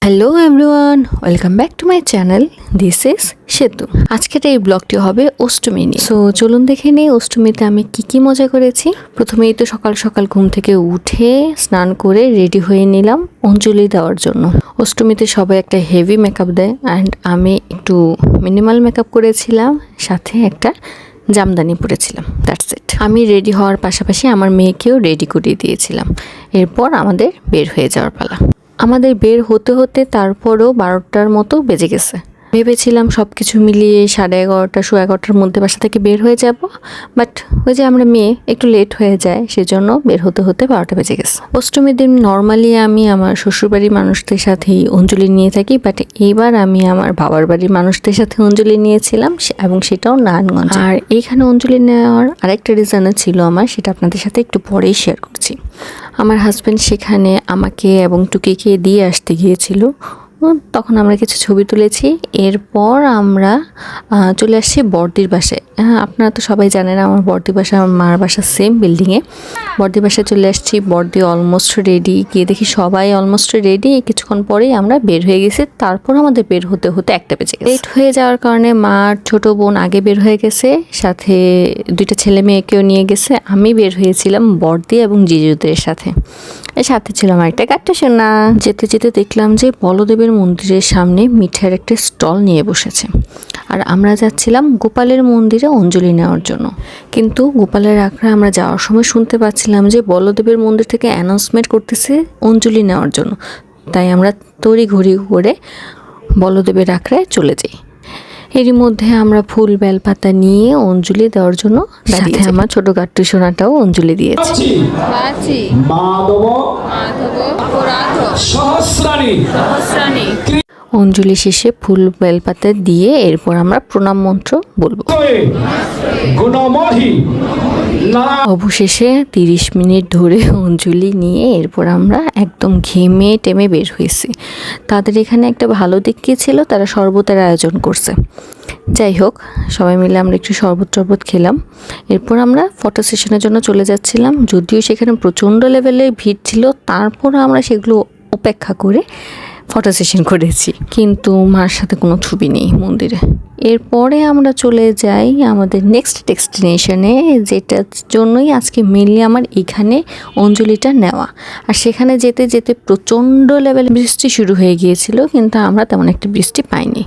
Hello everyone, welcome back to my channel. This is সেতু। আজকের এই ব্লগটি হবে অষ্টমী নিয়ে। সো চলুন দেখে নিই অষ্টমীতে আমি কি মজা করেছি। প্রথমেই তো সকাল সকাল ঘুম থেকে উঠে স্নান করে রেডি হয়ে নিলাম অঞ্জলি দেওয়ার জন্য। অষ্টমীতে সবাই একটা হেভি মেকআপ দেয় অ্যান্ড আমি একটু মিনিমাল মেকআপ করেছিলাম, সাথে একটা জামদানি পরেছিলাম। That's it. আমি রেডি হওয়ার পাশাপাশি আমার মেয়েকেও রেডি করিয়ে দিয়েছিলাম। এরপর আমাদের বের হয়ে যাওয়ার পালা। আমাদের বের হতে হতে তারপরও 12টার মতো বেজে গেছে। ভেবেছিলাম সব কিছু মিলিয়ে 11:30 11:15টার মধ্যে বাসা থেকে বের হয়ে যাব, বাট ওই যে আমরা মেয়ে একটু লেট হয়ে যায়, সেজন্য বের হতে হতে 12টা বেজে গেছে। অষ্টমীর দিন নর্মালি আমি আমার শ্বশুরবাড়ির মানুষদের সাথেই অঞ্জলি নিয়ে থাকি, বাট এইবার আমি আমার বাবার বাড়ির মানুষদের সাথে অঞ্জলি নিয়েছিলাম, এবং সেটাও নারায়ণগঞ্জ। আর এইখানে অঞ্জলি নেওয়ার আরেকটা রিজনও ছিল আমার, সেটা আপনাদের সাথে একটু পরেই শেয়ার করছি। আমার হাজব্যান্ড সেখানে আমাকে এবং টুকিকে দিয়ে আসতে গিয়েছিল, তখন আমরা কিছু ছবি তুলেছি। এরপর আমরা চলে আসছি বড়দির বাসায়। আপনারা তো সবাই জানেন আমার বড়দির বাসা আমার মার বাসা সেম বিল্ডিংয়ে। বড়দির বাসায় চলে আসছি, বড়দি অলমোস্ট রেডি। গিয়ে দেখি সবাই অলমোস্ট রেডি। কিছুক্ষণ পরেই আমরা বের হয়ে গেছি। তারপর আমাদের বের হতে হতে 1টা বেজে গেছে। লেট হয়ে যাওয়ার কারণে মার ছোট বোন আগে বের হয়ে গেছে, সাথে 2টা ছেলে মেয়েকেও নিয়ে গেছে। আমি বের হয়েছিলাম বড়দি এবং জিজুদের সাথে। সাথে ছিল আমার একটা গাট্টা সোনা। যেতে যেতে দেখলাম যে বলদেবের মন্দিরের সামনে মিঠাইয়ের একটা স্টল নিয়ে বসেছে, আর আমরা যাচ্ছিলাম গোপালের মন্দিরে অঞ্জলি নেওয়ার জন্য। কিন্তু গোপালের আখড়ায় আমরা যাওয়ার সময় শুনতে পাচ্ছিলাম যে বলদেবের মন্দির থেকে অ্যানাউন্সমেন্ট করতেছে অঞ্জলি নেওয়ার জন্য। তাই আমরা তড়িঘড়ি করে বলদেবের আখড়ায় চলে যাই। এরই মধ্যে আমরা ফুল বেলপাতা নিয়ে অঞ্জলি দেওয়ার জন্য দাঁড়িয়ে। আমার ছোট গাট্টু সোনাটাও অঞ্জলি দিয়েছে। অঞ্জলি শেষে ফুল বেলপাতা দিয়ে এরপর আমরা প্রণাম মন্ত্র বলবো। অবশেষে 30 মিনিট ধরে অঞ্জলি নিয়ে এরপর আমরা একদম ঘেমে টেমে বের হয়েছি। তাদের এখানে একটা ভালো দিক কি ছিল, তারা শরবতের আয়োজন করছে। যাই হোক, সবাই মিলে আমরা একটু শরবত খেলাম। এরপর আমরা ফটো সেশনের জন্য চলে যাচ্ছিলাম। যদিও সেখানে প্রচণ্ড লেভেলের ভিড় ছিল, তারপর আমরা সেগুলো উপেক্ষা করে ফটো সেশন করেছি। কিন্তু মার সাথে কোনো ছবি নেই মন্দিরে। এরপরে আমরা চলে যাই আমাদের নেক্সট ডেস্টিনেশনে, যেটার জন্যই আজকে মেনলি আমার এখানে অঞ্জলিটা নেওয়া। আর সেখানে যেতে যেতে প্রচণ্ড লেভেলে বৃষ্টি শুরু হয়ে গিয়েছিল, কিন্তু আমরা তেমন একটা বৃষ্টি পাইনি।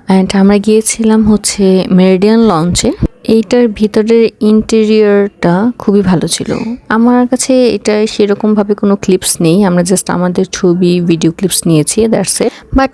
অ্যান্ড আমরা গিয়েছিলাম হচ্ছে মেরিডিয়ান লঞ্চে। এইটার ভিতরের ইন্টেরিয়রটা খুবই ভালো ছিল। আমার কাছে এটা সেরকমভাবে কোনো ক্লিপস নেই, আমরা জাস্ট আমাদের ছবি ভিডিও ক্লিপস নিয়েছি, দ্যাটস ইট। বাট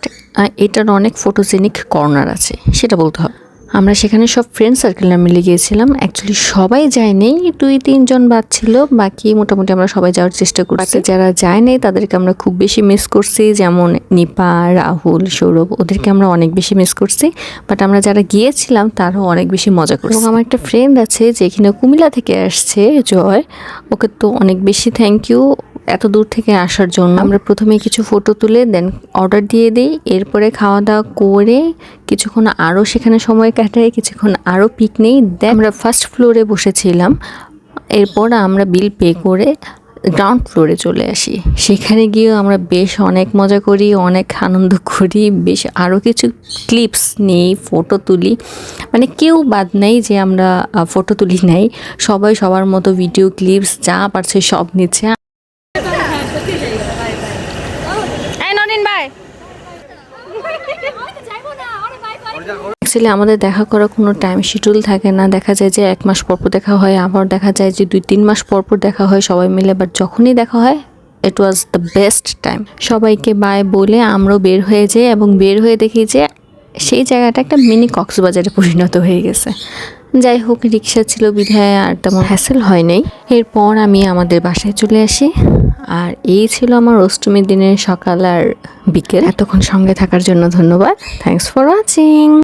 এটার অনেক ফটোজেনিক কর্নার আছে, সেটা বলতে হবে। আমরা সেখানে সব ফ্রেন্ড সার্কেলরা মিলে গিয়েছিলাম। অ্যাকচুয়ালি সবাই যায়নি, 2-3 জন বাদ ছিল, বাকি মোটামুটি আমরা সবাই যাওয়ার চেষ্টা করছি। যারা যায়নি তাদেরকে আমরা খুব বেশি মিস করছি, যেমন নিপা, রাহুল, সৌরভ, ওদেরকে আমরা অনেক বেশি মিস করছি। বাট আমরা যারা গিয়েছিলাম তারাও অনেক বেশি মজা করছি। এবং আমার একটা ফ্রেন্ড আছে যেখানে কুমিল্লা থেকে আসছে, জয়, ওকে তো অনেক বেশি থ্যাংক ইউ এত দূর থেকে আসার জন্য। আমরা প্রথমে কিছু ফটো তুলে দেন অর্ডার দিয়ে দিই, এরপরে খাওয়া দাওয়া করে কিছুক্ষণ আরও সেখানে সময় কাটাই, কিছুক্ষণ আরও পিক নেই। দেন আমরা ফার্স্ট ফ্লোরে বসেছিলাম। এরপর আমরা বিল পে করে গ্রাউন্ড ফ্লোরে চলে আসি। সেখানে গিয়েও আমরা বেশ অনেক মজা করি, অনেক আনন্দ করি, বেশ আরও কিছু ক্লিপস নেই, ফটো তুলি। মানে কেউ বাদ নেই যে আমরা ফটো তুলি নাই, সবাই সবার মতো ভিডিও ক্লিপস যা পারছে সব নিচ্ছে। অ্যাকচুয়ালি আমাদের দেখা করার কোনো টাইম শিডিউল থাকে না। দেখা যায় যে 1 মাস পরপর দেখা হয়, আবার দেখা যায় যে 2-3 মাস পরপর দেখা হয় সবাই মিলে। বাট যখনই দেখা হয় ইট ওয়াজ দ্য বেস্ট টাইম। সবাইকে বাই বলে আমরাও বের হয়ে যাই, এবং বের হয়ে দেখি যে সেই জায়গাটা একটা মিনি কক্সবাজারে পরিণত হয়ে গেছে। যাই হোক, রিক্সা ছিল বিধায় আর তেমন হ্যাসেল হয় নাই। এরপর আমি আমাদের বাসায় চলে আসি। আর এই ছিল আমার অষ্টমীর দিনের সকাল আর বিকেল। এতক্ষণ সঙ্গে থাকার জন্য ধন্যবাদ। Thanks for watching.